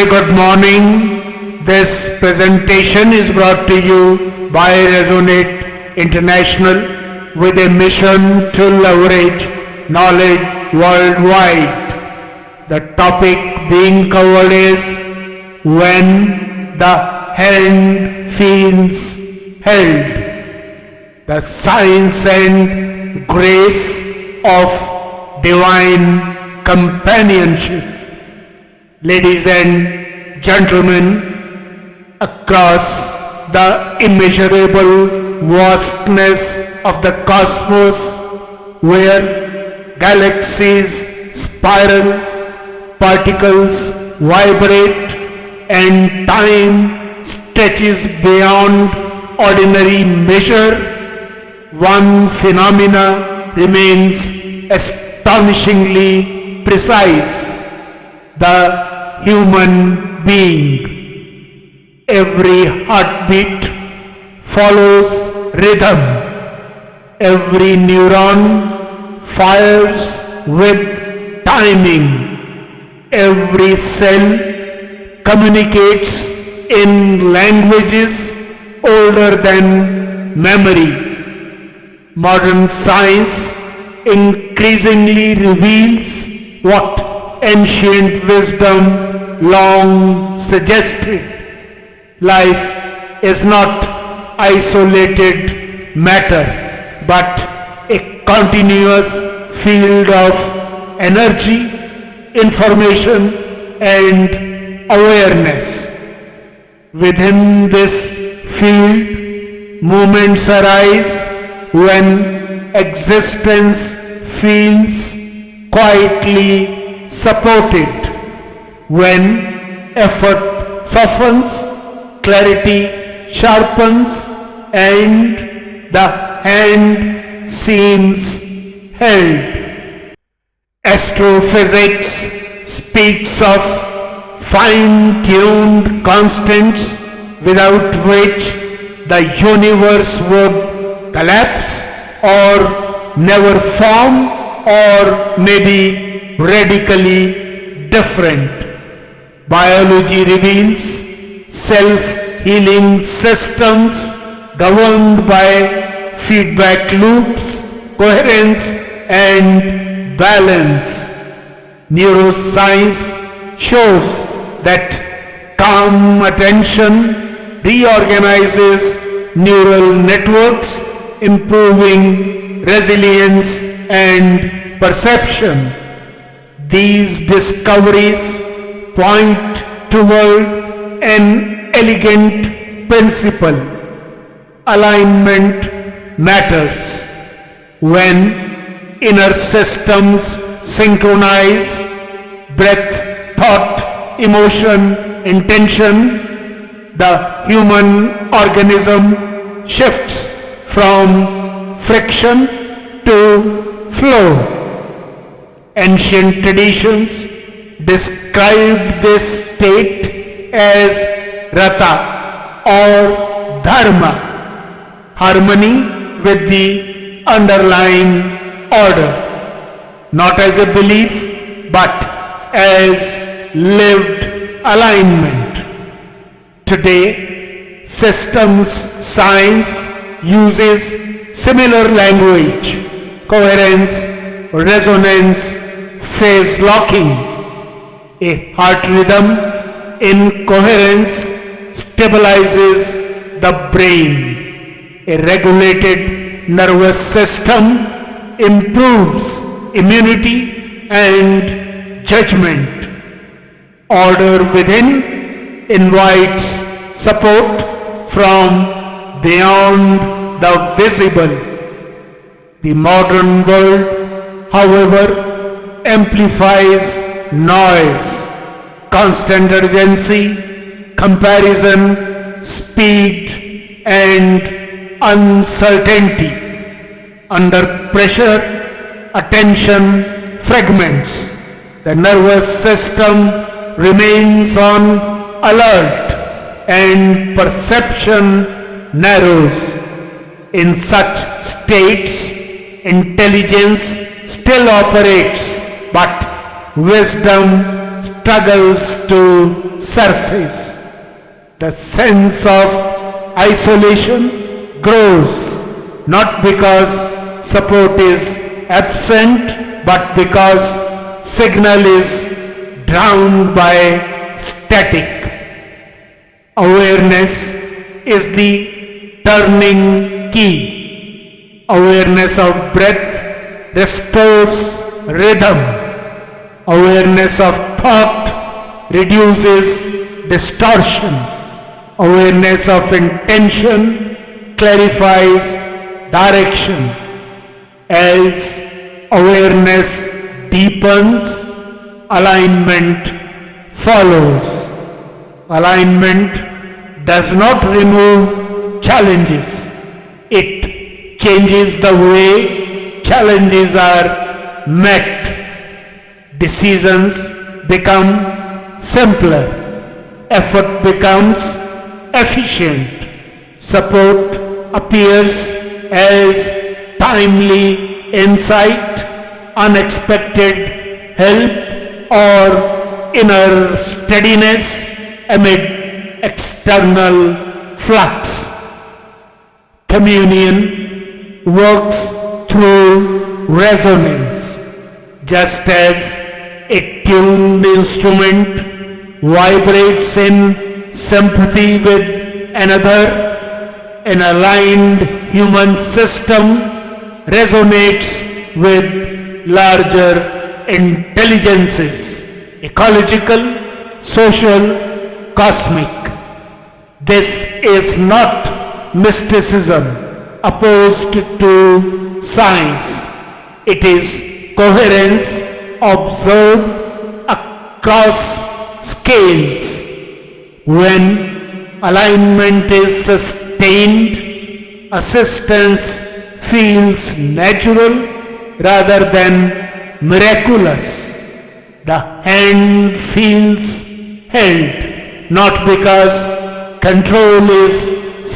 very good morning. This presentation is brought to you by Resonate International with a mission to leverage knowledge worldwide. The topic being covered is when the hand feels held. The science and grace of divine companionship. Ladies and gentlemen, across the immeasurable vastness of the cosmos, where galaxies spiral, particles vibrate, and time stretches beyond ordinary measure, one phenomena remains astonishingly precise: the human being. Every heartbeat follows rhythm. Every neuron fires with timing. Every cell communicates in languages older than memory. Modern science increasingly reveals what ancient wisdom long suggested. Life is not isolated matter, but a continuous field of energy, information, and awareness. Within this field, moments arise when existence feels quietly supported, when effort softens, clarity sharpens, and the hand seems held. Astrophysics speaks of fine-tuned constants without which the universe would collapse or never form, or maybe radically different. Biology reveals self-healing systems governed by feedback loops, coherence, and balance. Neuroscience shows that calm attention reorganizes neural networks, improving resilience and perception. These discoveries point toward an elegant principle: alignment matters. When inner systems synchronize, breath, thought, emotion, intention, the human organism shifts from friction to flow. Ancient traditions described this state as rata or dharma, harmony with the underlying order, not as a belief but as lived alignment. Today, systems science uses similar language: coherence, resonance, phase locking. A heart rhythm in coherence stabilizes the brain. A regulated nervous system improves immunity and judgment. Order within invites support from beyond the visible. The modern world, however, amplifies noise, constant urgency, comparison, speed, and uncertainty. Under pressure, attention fragments. The nervous system remains on alert and perception narrows. In such states, intelligence still operates, but wisdom struggles to surface. The sense of isolation grows, not because support is absent, but because signal is drowned by static. Awareness is the turning key. Awareness of breath restores rhythm. Awareness of thought reduces distortion. Awareness of intention clarifies direction. As awareness deepens, alignment follows. Alignment does not remove challenges. It changes the way challenges are met. Decisions become simpler. Effort becomes efficient. Support appears as timely insight, unexpected help, or inner steadiness amid external flux. Communion works through resonance, just as a tuned instrument vibrates in sympathy with another. An aligned human system resonates with larger intelligences, ecological, social, cosmic. This is not mysticism opposed to science. It is coherence observed across scales. When alignment is sustained, assistance feels natural rather than miraculous. The hand feels held, not because control is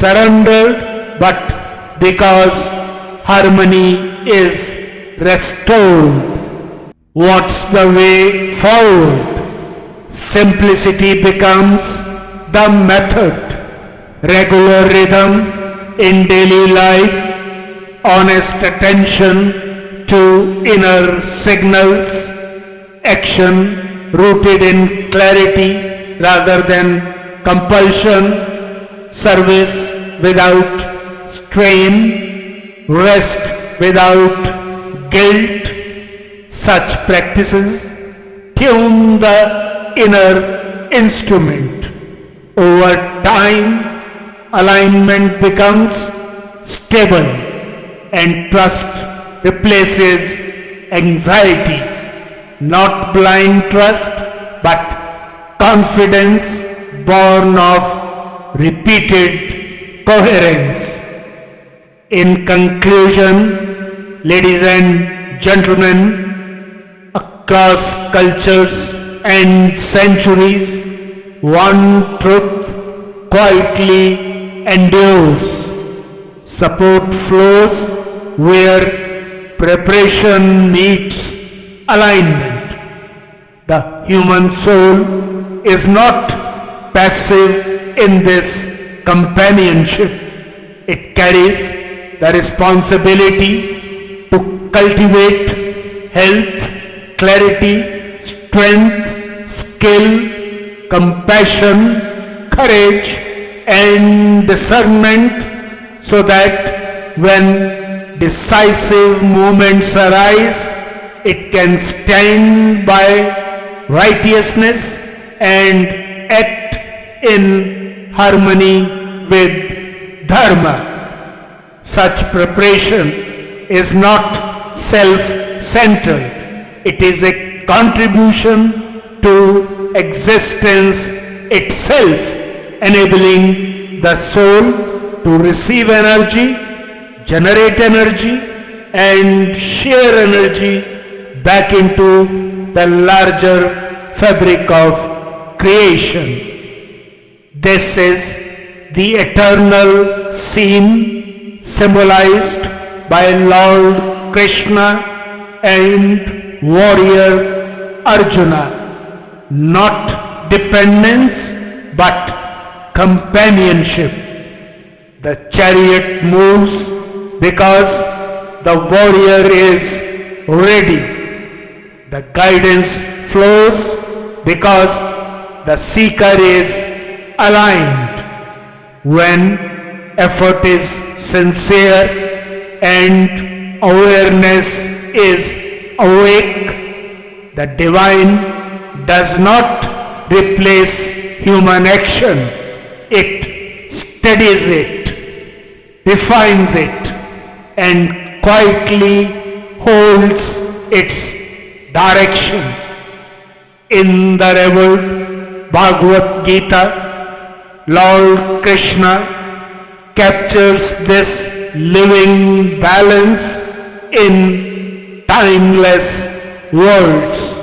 surrendered, but because harmony is restored. What's the way forward? Simplicity becomes the method. Regular rhythm in daily life, honest attention to inner signals, action rooted in clarity rather than compulsion, service without strain, rest without guilt. Such practices tune the inner instrument. Over time, alignment becomes stable and trust replaces anxiety. Not blind trust, but confidence born of repeated coherence. In conclusion, ladies and gentlemen, across cultures and centuries, one truth quietly endures. Support flows where preparation meets alignment. The human soul is not passive in this companionship. It carries the responsibility to cultivate health, clarity, strength, skill, compassion, courage, and discernment, so that when decisive moments arise, it can stand by righteousness and act in harmony with dharma. Such preparation is not self-centered. It is a contribution to existence itself, enabling the soul to receive energy, generate energy, and share energy back into the larger fabric of creation. This is the eternal scene symbolized by Lord Krishna and warrior Arjuna. not dependence but companionship. The chariot moves because the warrior is ready. The guidance flows because the seeker is aligned. When effort is sincere and awareness is awake, the divine does not replace human action. It steadies it, refines it, and quietly holds its direction. In the revered Bhagavad Gita, Lord Krishna captures this living balance in timeless words.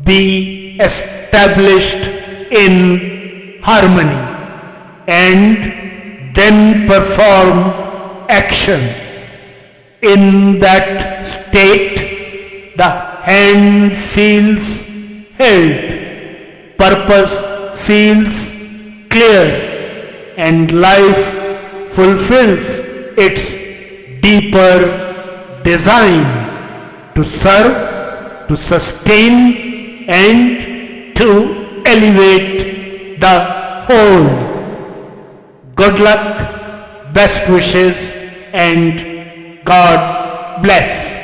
Be established in harmony and then perform action. In that state, the hand feels held, purpose feels clear, and life fulfills its deeper design to serve, to sustain, and to elevate the whole. Good luck, best wishes, and God bless.